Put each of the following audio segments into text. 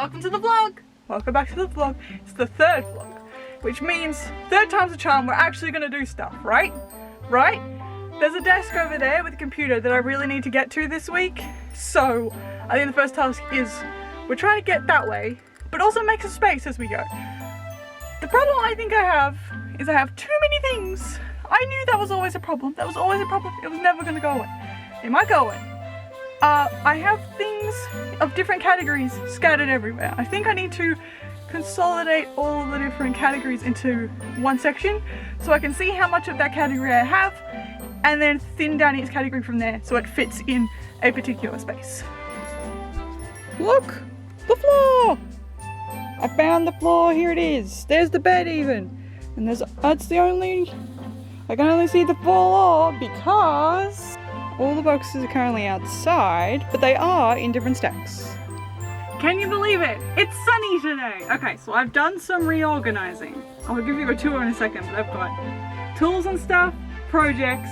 welcome to the vlog. Welcome back to the vlog. It's the third vlog, which means third time's a charm. We're actually gonna do stuff, right? Right? There's a desk over there with a computer that I really need to get to this week. So I think the first task is we're trying to get that way, but also make some space as we go. The problem I think I have is I have too many things. I knew that was always a problem. That was always a problem. It was never gonna go away. It might go away. I have things of different categories scattered everywhere. I think I need to consolidate all the different categories into one section so I can see how much of that category I have and then thin down each category from there so it fits in a particular space. Look! The floor! I found the floor, here it is. There's the bed even. And that's the only, I can only see the floor because all the boxes are currently outside, but they are in different stacks. Can you believe it? It's sunny today. Okay, so I've done some reorganizing. I'll give you a tour in a second, but I've got tools and stuff, projects,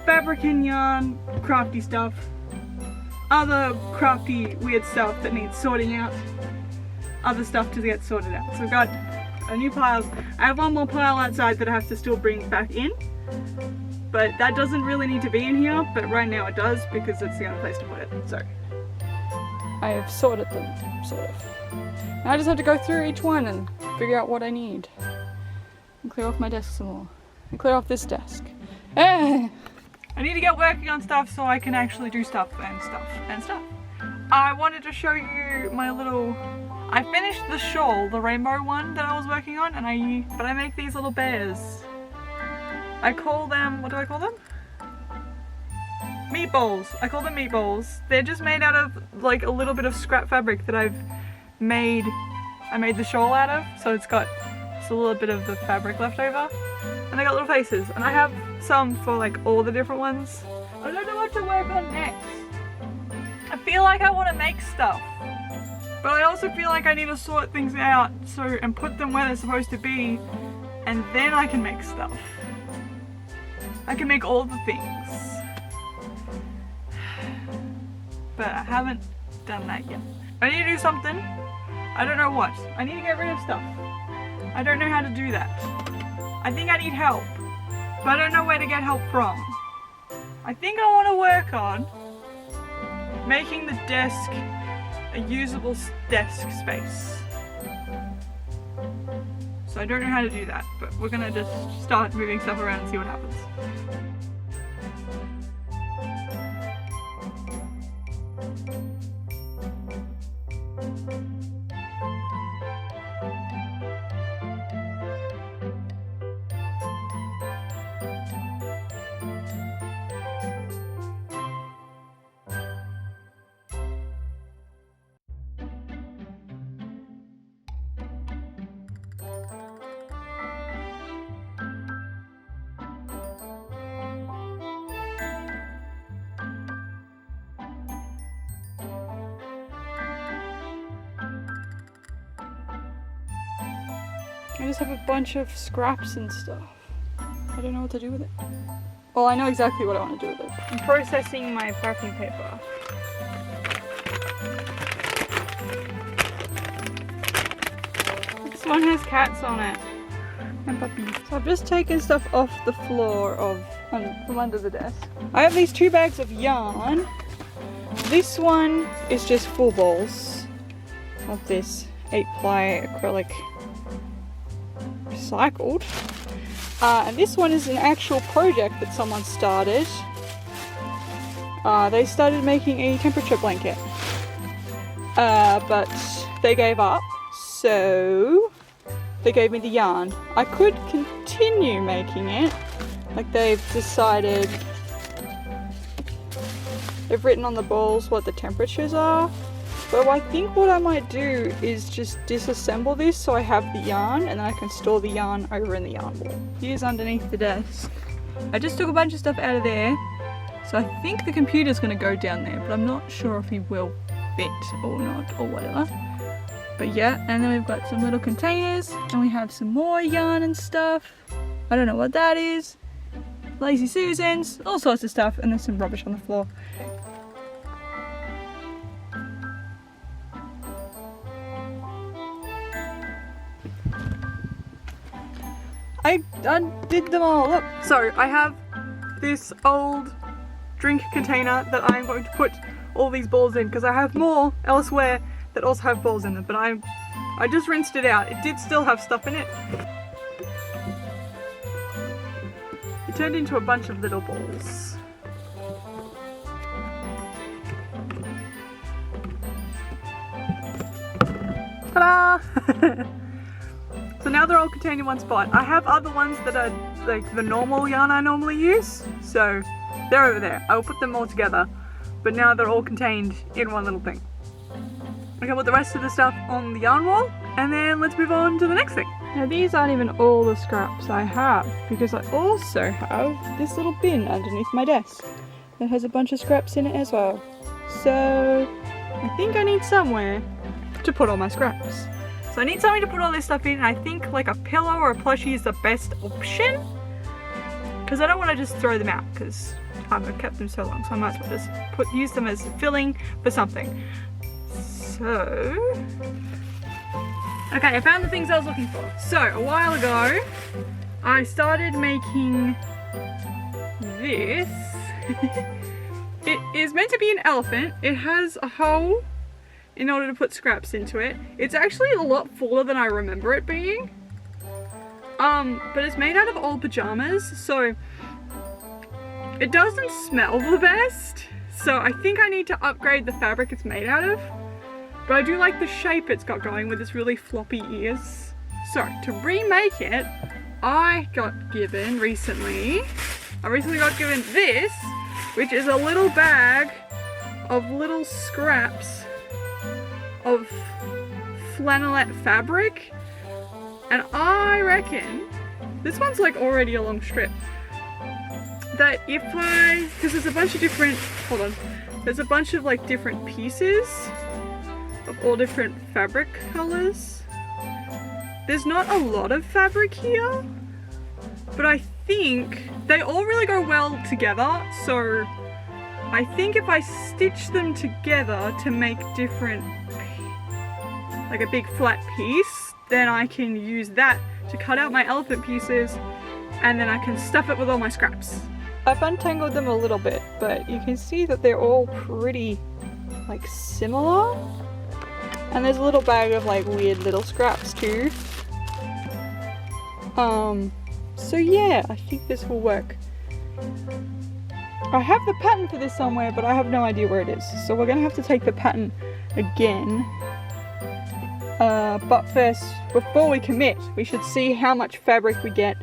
fabric and yarn, crafty stuff, other crafty weird stuff that needs sorting out, other stuff to get sorted out. So I've got a new pile. I have one more pile outside that I have to still bring back in, but that doesn't really need to be in here, but right now it does because it's the only place to put it. So I have sorted them, sort of. Now I just have to go through each one and figure out what I need. And clear off my desk some more. And clear off this desk. I need to get working on stuff so I can actually do stuff and stuff and stuff. I wanted to show you my little... I finished the shawl, the rainbow one that I was working on, but I make these little bears. I call them, what do I call them? Meatballs. I call them meatballs. They're just made out of like a little bit of scrap fabric that I made the shawl out of. So it's got just a little bit of the fabric left over. And they got little faces. And I have some for like all the different ones. I don't know what to work on next. I feel like I want to make stuff. But I also feel like I need to sort things out and put them where they're supposed to be. And then I can make stuff. I can make all the things, but I haven't done that yet. I need to do something. I don't know what. I need to get rid of stuff. I don't know how to do that. I think I need help, but I don't know where to get help from. I think I want to work on making the desk a usable desk space. So I don't know how to do that, but we're gonna just start moving stuff around and see what happens. I just have a bunch of scraps and stuff. I don't know what to do with it. Well, I know exactly what I want to do with it. I'm processing my packing paper. This one has cats on it. And puppies. So I've just taken stuff off the floor from under the desk. I have these 2 bags of yarn. This one is just full balls of this 8-ply acrylic recycled. And this one is an actual project that someone started. They started making a temperature blanket. But they gave up, so they gave me the yarn. I could continue making it. Like they've decided, they've written on the balls what the temperatures are. But I think what I might do is just disassemble this so I have the yarn and then I can store the yarn over in the yarn ball. Here's underneath the desk. I just took a bunch of stuff out of there. So I think the computer's gonna go down there, but I'm not sure if he will fit or not or whatever. But yeah, and then we've got some little containers and we have some more yarn and stuff. I don't know what that is. Lazy Susans, all sorts of stuff, and there's some rubbish on the floor. I undid them all. Look. So I have this old drink container that I'm going to put all these balls in because I have more elsewhere that also have balls in them, but I just rinsed it out. It did still have stuff in it. It turned into a bunch of little balls. Ta-da! So now they're all contained in one spot. I have other ones that are like the normal yarn I normally use, so they're over there. I will put them all together, but now they're all contained in one little thing. I can put the rest of the stuff on the yarn wall, and then let's move on to the next thing. Now these aren't even all the scraps I have, because I also have this little bin underneath my desk that has a bunch of scraps in it as well. So I think I need somewhere to put all my scraps. So I need something to put all this stuff in, and I think like a pillow or a plushie is the best option, because I don't want to just throw them out because I've kept them so long, so I might as well just use them as filling for something. So, okay, I found the things I was looking for. So, a while ago, I started making this. It is meant to be an elephant. It has a hole in order to put scraps into it. It's actually a lot fuller than I remember it being. But it's made out of old pajamas, so it doesn't smell the best. So I think I need to upgrade the fabric it's made out of. But I do like the shape it's got going with its really floppy ears. So to remake it, I recently got given this, which is a little bag of little scraps of flannelette fabric. And I reckon, this one's like already a long strip, that because there's a bunch of different, there's a bunch of like different pieces of all different fabric colors. There's not a lot of fabric here, but I think they all really go well together. So I think if I stitch them together to make different, like a big flat piece, then I can use that to cut out my elephant pieces, and then I can stuff it with all my scraps. I've untangled them a little bit, but you can see that they're all pretty like similar. And there's a little bag of like weird little scraps too. So yeah, I think this will work. I have the pattern for this somewhere, but I have no idea where it is. So we're gonna have to take the pattern again. But first, before we commit, we should see how much fabric we get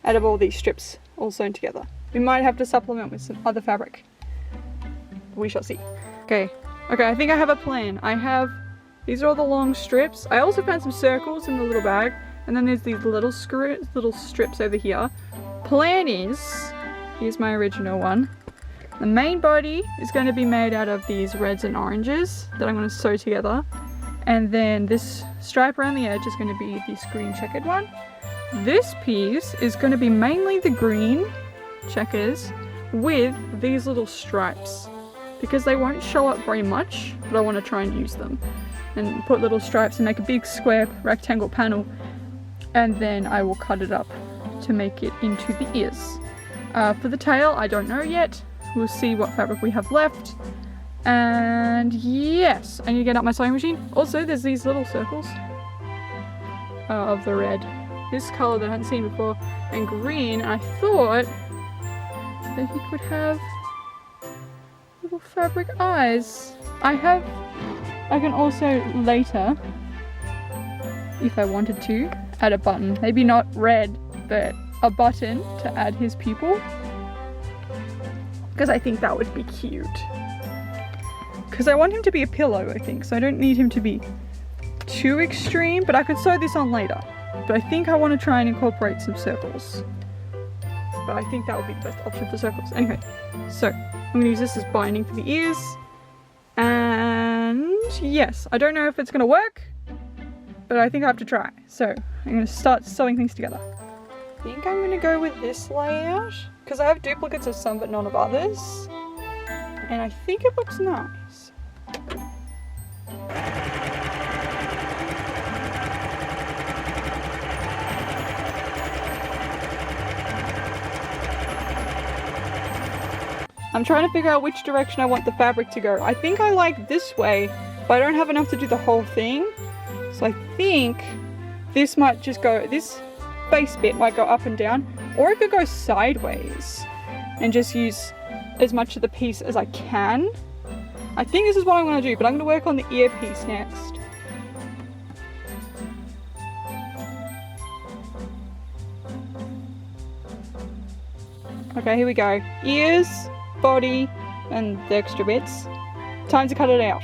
out of all these strips all sewn together. We might have to supplement with some other fabric. We shall see. Okay, I think I have a plan. These are all the long strips. I also found some circles in the little bag, and then there's these little strips over here. Plan is, here's my original one. The main body is going to be made out of these reds and oranges that I'm going to sew together. And then this stripe around the edge is going to be this green checkered one. This piece is going to be mainly the green checkers with these little stripes, because they won't show up very much, but I want to try and use them. And put little stripes and make a big square rectangle panel, and then I will cut it up to make it into the ears. For the tail, I don't know yet. We'll see what fabric we have left. And yes, I need to get out my sewing machine. Also, there's these little circles of the red. This color that I hadn't seen before, and green. And I thought that he could have little fabric eyes. I can also later, if I wanted to, add a button. Maybe not red, but a button to add his pupil. Because I think that would be cute. Because I want him to be a pillow, I think. So I don't need him to be too extreme, but I could sew this on later. But I think I want to try and incorporate some circles. But I think that would be the best option for circles. Anyway, so I'm going to use this as binding for the ears. And yes, I don't know if it's going to work, but I think I have to try. So I'm going to start sewing things together. I think I'm going to go with this layout, because I have duplicates of some but none of others. And I think it looks nice. I'm trying to figure out which direction I want the fabric to go. I think I like this way, but I don't have enough to do the whole thing. So I think this might just go, this base bit might go up and down, or it could go sideways and just use as much of the piece as I can. I think this is what I'm going to do, but I'm going to work on the earpiece next. Okay, here we go. Ears, body, and the extra bits. Time to cut it out.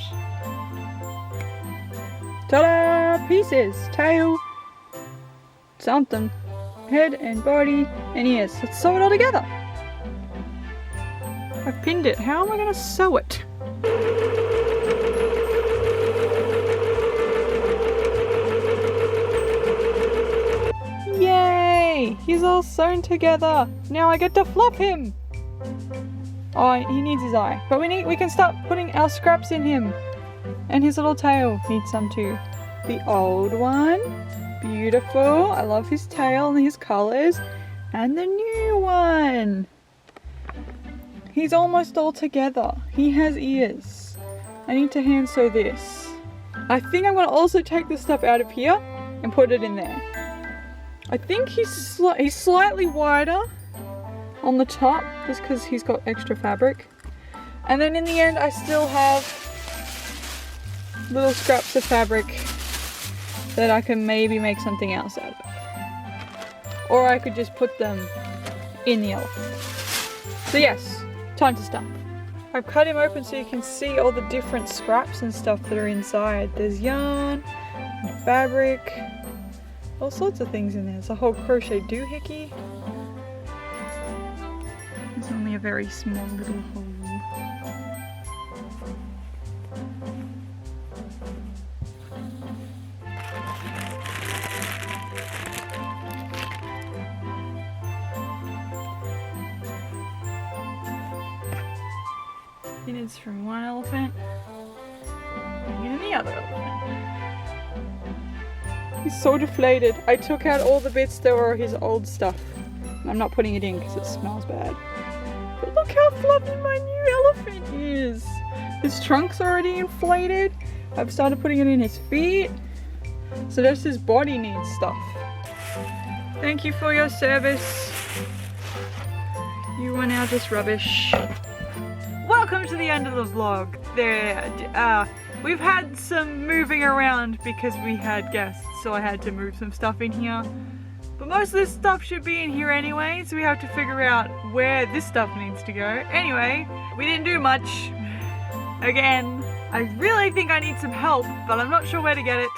Ta-da! Pieces, tail, something, head and body and ears. Let's sew it all together. I've pinned it. How am I going to sew it? Yay! He's all sewn together. Now I get to fluff him. Oh, he needs his eye. But we can start putting our scraps in him. And his little tail needs some too. The old one. Beautiful. I love his tail and his colours. And the new one. He's almost all together. He has ears. I need to hand sew this. I think I'm going to also take this stuff out of here and put it in there. I think he's slightly wider on the top just because he's got extra fabric. And then in the end I still have little scraps of fabric that I can maybe make something else out of. Or I could just put them in the elephant. So yes, time to stuff. I've cut him open so you can see all the different scraps and stuff that are inside. There's yarn, and fabric, all sorts of things in there. There's a whole crochet doohickey. There's only a very small little hole. It's from one elephant and the other elephant. He's so deflated. I took out all the bits that were his old stuff. I'm not putting it in because it smells bad. But look how fluffy my new elephant is. His trunk's already inflated. I've started putting it in his feet. So just his body needs stuff. Thank you for your service. You are now just rubbish. Welcome to the end of the vlog. We've had some moving around because we had guests, so I had to move some stuff in here. But most of this stuff should be in here anyway, so we have to figure out where this stuff needs to go. Anyway, we didn't do much. Again, I really think I need some help, but I'm not sure where to get it.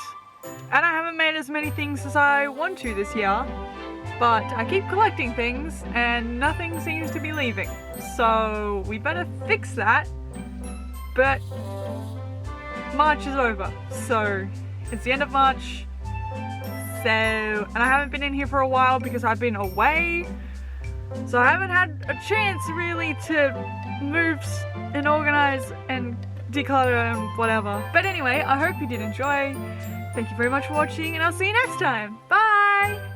And I haven't made as many things as I want to this year. But I keep collecting things and nothing seems to be leaving. So we better fix that. But March is over. So it's the end of March. And I haven't been in here for a while because I've been away. So I haven't had a chance really to move and organize and declutter and whatever. But anyway, I hope you did enjoy. Thank you very much for watching and I'll see you next time. Bye!